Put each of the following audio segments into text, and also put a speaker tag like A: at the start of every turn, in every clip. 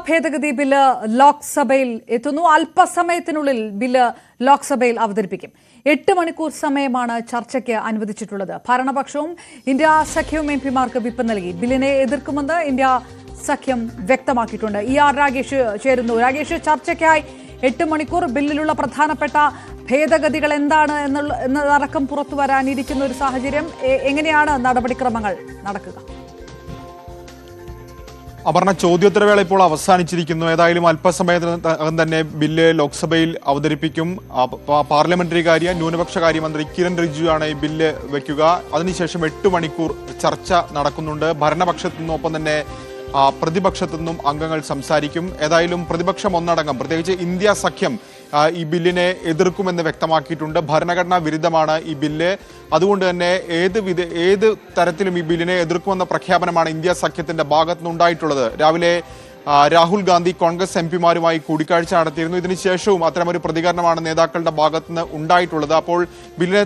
A: ഭേദഗതി ബില്ല് ലോക്സഭയിൽ എത്തുന്നു. അല്പസമയത്തിനുള്ളിൽ ബില്ല് ലോക്സഭയിൽ അവതരിപ്പിക്കും. 8 മണിക്കൂർ സമയമാണ് ചർച്ചയ്ക്ക് അനുവദിച്ചിട്ടുള്ളത്. ഭരണപക്ഷവും ഇന്ത്യ സഖ്യവും എംപിമാർക്ക് വിപ്പ് നൽകി. ബില്ലിനെ എതിർക്കുമെന്ന് ഇന്ത്യ സഖ്യം വ്യക്തമാക്കിയിട്ടുണ്ട്. ER രാഗേഷ് ചേരുന്നു. രാഗേഷ്, ചർച്ചയ്ക്കായി 8 മണിക്കൂർ ബില്ലിലുള്ള പ്രധാനപ്പെട്ട ഭേദഗതികൾ എന്താണ് എന്നതടക്കം പുറത്തു വരാനിരിക്കുന്ന ഒരു സാഹചര്യം. എങ്ങനെയാണ് നടപടിക്രമങ്ങൾ നടക്കുക?
B: അപർണ, ചോദ്യോത്തരവേള ഇപ്പോൾ അവസാനിച്ചിരിക്കുന്നു. ഏതായാലും അല്പസമയത്തിനകം തന്നെ ബില്ല് ലോക്സഭയിൽ അവതരിപ്പിക്കും. പാർലമെന്ററി കാര്യ ന്യൂനപക്ഷ കാര്യമന്ത്രി കിരൺ റിജിജുവാണ് ഈ ബില്ല് വയ്ക്കുക. അതിനുശേഷം 8 മണിക്കൂർ ചർച്ച നടക്കുന്നുണ്ട്. ഭരണപക്ഷത്തു നിന്നൊപ്പം തന്നെ പ്രതിപക്ഷത്തു നിന്നും അംഗങ്ങൾ സംസാരിക്കും. ഏതായാലും പ്രതിപക്ഷം ഒന്നടങ്കം, പ്രത്യേകിച്ച് ഇന്ത്യ സഖ്യം ഈ ബില്ലിനെ എതിർക്കുമെന്ന് വ്യക്തമാക്കിയിട്ടുണ്ട്. ഭരണഘടനാ വിരുദ്ധമാണ് ഈ ബില്ല്. അതുകൊണ്ട് തന്നെ ഏത് തരത്തിലും ഈ ബില്ലിനെ എതിർക്കുമെന്ന പ്രഖ്യാപനമാണ് ഇന്ത്യ സഖ്യത്തിന്റെ ഭാഗത്തുനിന്നുണ്ടായിട്ടുള്ളത്. രാവിലെ രാഹുൽ ഗാന്ധി കോൺഗ്രസ് എംപിമാരുമായി കൂടിക്കാഴ്ച നടത്തിയിരുന്നു. ഇതിനുശേഷവും അത്തരമൊരു പ്രതികരണമാണ് നേതാക്കളുടെ ഭാഗത്തുനിന്ന് ഉണ്ടായിട്ടുള്ളത്. അപ്പോൾ ബില്ലിനെ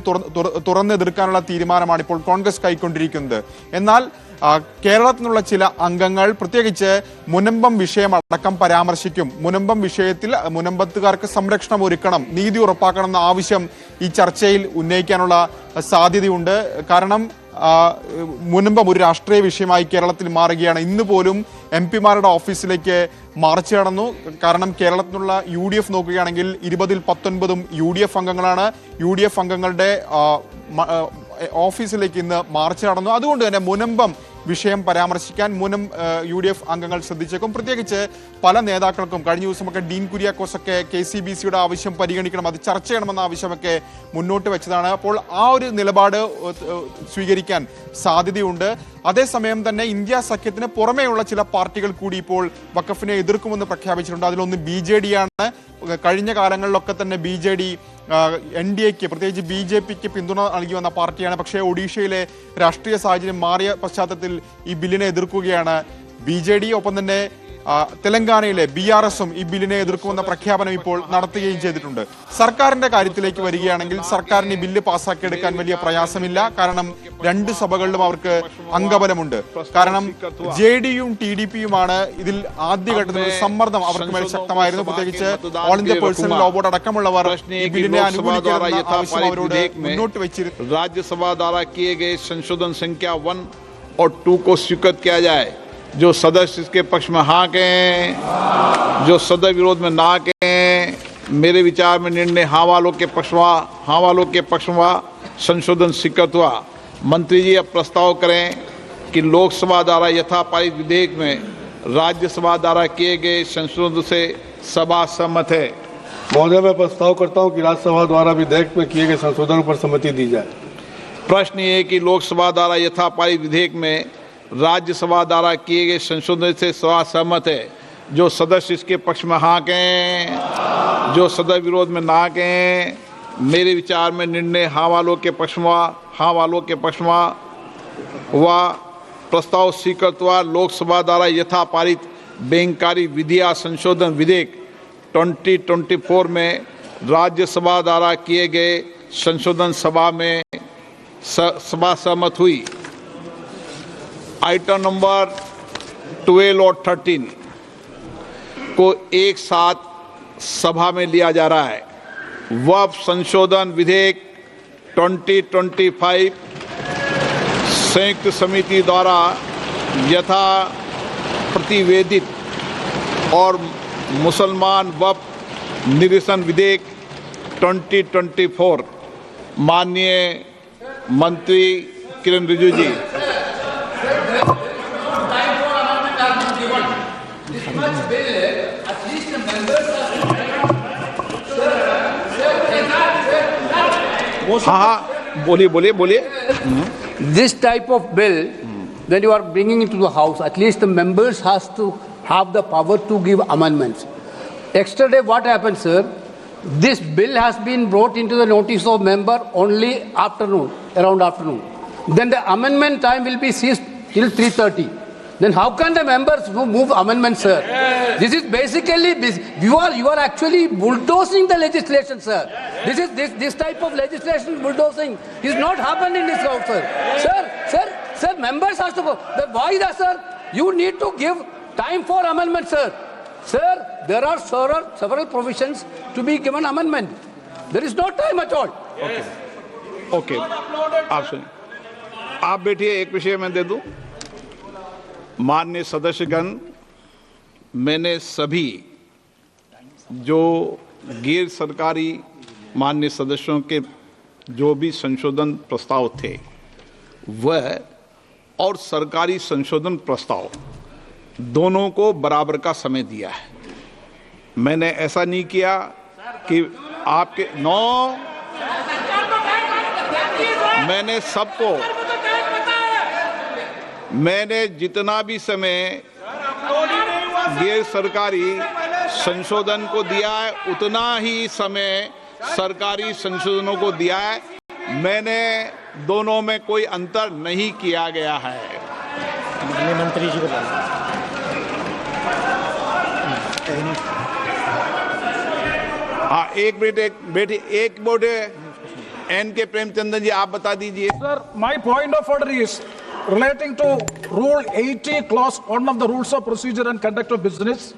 B: തുറന്നെതിർക്കാനുള്ള തീരുമാനമാണ് ഇപ്പോൾ കോൺഗ്രസ് കൈക്കൊണ്ടിരിക്കുന്നത്. എന്നാൽ കേരളത്തിൽ നിന്നുള്ള ചില അംഗങ്ങൾ പ്രത്യേകിച്ച് മുനമ്പം വിഷയം അടക്കം പരാമർശിക്കും. മുനമ്പം വിഷയത്തിൽ മുനമ്പത്തുകാർക്ക് സംരക്ഷണം ഒരുക്കണം, നീതി ഉറപ്പാക്കണം എന്ന ആവശ്യം ഈ ചർച്ചയിൽ ഉന്നയിക്കാനുള്ള സാധ്യതയുണ്ട്. കാരണം മുനമ്പം ഒരു രാഷ്ട്രീയ വിഷയമായി കേരളത്തിൽ മാറുകയാണ്. ഇന്ന് പോലും എംപിമാരുടെ ഓഫീസിലേക്ക് മാർച്ച് നടന്നു. കാരണം കേരളത്തിൽ നിന്നുള്ള UDF നോക്കുകയാണെങ്കിൽ 20-ൽ 19 UDF അംഗങ്ങളാണ്. UDF അംഗങ്ങളുടെ ഓഫീസിലേക്ക് ഇന്ന് മാർച്ച് നടന്നു. അതുകൊണ്ട് തന്നെ മുനമ്പം വിഷയം പരാമർശിക്കാൻ UDF അംഗങ്ങൾ ശ്രദ്ധിച്ചേക്കും. പ്രത്യേകിച്ച് പല നേതാക്കൾക്കും കഴിഞ്ഞ ദിവസമൊക്കെ ഡീൻ കുര്യാക്കോസ് ഒക്കെ KCBCയുടെ ആവശ്യം പരിഗണിക്കണം, അത് ചർച്ച ചെയ്യണമെന്ന ആവശ്യമൊക്കെ മുന്നോട്ട് വെച്ചതാണ്. അപ്പോൾ ആ ഒരു നിലപാട് സ്വീകരിക്കാൻ സാധ്യതയുണ്ട്. അതേസമയം തന്നെ ഇന്ത്യ സഖ്യത്തിന് പുറമേയുള്ള ചില പാർട്ടികൾ കൂടി ഇപ്പോൾ വഖഫിനെ എതിർക്കുമെന്ന് പ്രഖ്യാപിച്ചിട്ടുണ്ട്. അതിലൊന്ന് BJD ആണ്. കഴിഞ്ഞ കാലങ്ങളിലൊക്കെ തന്നെ BJD NDAക്ക് പ്രത്യേകിച്ച് BJPക്ക് പിന്തുണ നൽകി വന്ന പാർട്ടിയാണ്. പക്ഷേ ഒഡീഷയിലെ രാഷ്ട്രീയ സാഹചര്യം മാറിയ പശ്ചാത്തലത്തിൽ ഈ ബില്ലിനെ എതിർക്കുകയാണ് BJD. ഒപ്പം തന്നെ തെലങ്കാനയിലെ BRSും ഈ ബില്ലിനെ എതിർക്കുമെന്ന പ്രഖ്യാപനം ഇപ്പോൾ നടത്തുകയും ചെയ്തിട്ടുണ്ട്. സർക്കാരിന്റെ കാര്യത്തിലേക്ക് വരികയാണെങ്കിൽ സർക്കാരിന് ഈ ബില്ല് പാസ്സാക്കിയെടുക്കാൻ വലിയ പ്രയാസമില്ല. കാരണം 2 സഭകളിലും അവർക്ക് അംഗബലമുണ്ട്. കാരണം JDയും TDPയുമാണ് ഇതിൽ ആദ്യഘട്ടത്തിൽ സമ്മർദ്ദം അവർക്ക് മേൽ ശക്തമായിരുന്നു. പ്രത്യേകിച്ച് all India personal law board അടക്കമുള്ളവർ ഈ ബില്ലിനെ അനുകൂലിക്കണമെന്ന ആവശ്യം അവരോട് മുന്നോട്ട് വെച്ചിരുന്നു.
C: राज्यसभा द्वारा किए गए संशोधन संख्या 1 और 2 को स्वीकृत किया जाए. जो सदस्य इसके पक्ष में हाँ कहें, जो सदस्य विरोध में ना कहें. मेरे विचार में निर्णय हाँ वालों के पक्ष में संशोधन स्वीकृत हुआ. मंत्री जी अब प्रस्ताव करें कि लोकसभा द्वारा यथापारित विधेयक में राज्यसभा द्वारा किए गए संशोधन से सभा सहमत है.
D: महोदय, मैं प्रस्ताव करता हूं कि राज्यसभा द्वारा विधेयक में किए गए संशोधनों पर सहमति दी जाए.
C: प्रश्न ये है कि लोकसभा द्वारा यथापारित विधेयक में राज्यसभा द्वारा किए गए संशोधन से सभा सहमत है. जो सदस्य इसके पक्ष में हाँ कहें, जो सदस्य विरोध में ना कहें. मेरे विचार में निर्णय हाँ वालों के पक्ष में हुआ. प्रस्ताव स्वीकृत हुआ. लोकसभा द्वारा यथापारित बैंककारी विधिया संशोधन विधेयक 2024 में राज्यसभा द्वारा किए गए संशोधन सभा सहमत हुई. आइटम नंबर 12 और 13 को एक साथ सभा में लिया जा रहा है. वक्फ संशोधन विधेयक 2025 संयुक्त समिति द्वारा यथा प्रतिवेदित और मुसलमान वक्फ निरसन विधेयक 2024. माननीय मंत्री किरण रिजिजू जी.
E: हाँ,
C: बोलिए.
E: This type of bill, when you are bringing into the house, at least the members has to have the power to give amendments. Yesterday, what happened, sir? This bill has been brought into the notice of member only around afternoon. Then the amendment time will be ceased till 3:30. Then how can the members move amendments, sir? This is basically you are actually bulldozing the legislation, sir. This type of legislation bulldozing is not happened in this house, sir. Sir, members has to go. Why that, sir? You need to give time for amendment, sir. Sir, there are several provisions to be given amendment. There is no time at all.
C: Okay, आप सुनिए, आप बैठिए, एक विषय मैं दे दूं। माननीय सदस्यगण, मैंने सभी जो गैर सरकारी माननीय सदस्यों के जो भी संशोधन प्रस्ताव थे वह और सरकारी संशोधन प्रस्ताव दोनों को बराबर का समय दिया है। मैंने ऐसा नहीं किया कि आपके मैंने सबको, मैंने जितना भी समय गैर सरकारी संशोधन को दिया है उतना ही समय सरकारी संशोधनों को दिया है। मैंने दोनों में कोई अंतर नहीं किया गया है।
F: मंत्री जी को
C: हाँ, एक मिनट एन के प्रेमचंद्रन जी, आप बता दीजिए।
G: Sir, my point of order is relating to Rule 80, Clause 1 of the Rules of Procedure and Conduct of Business.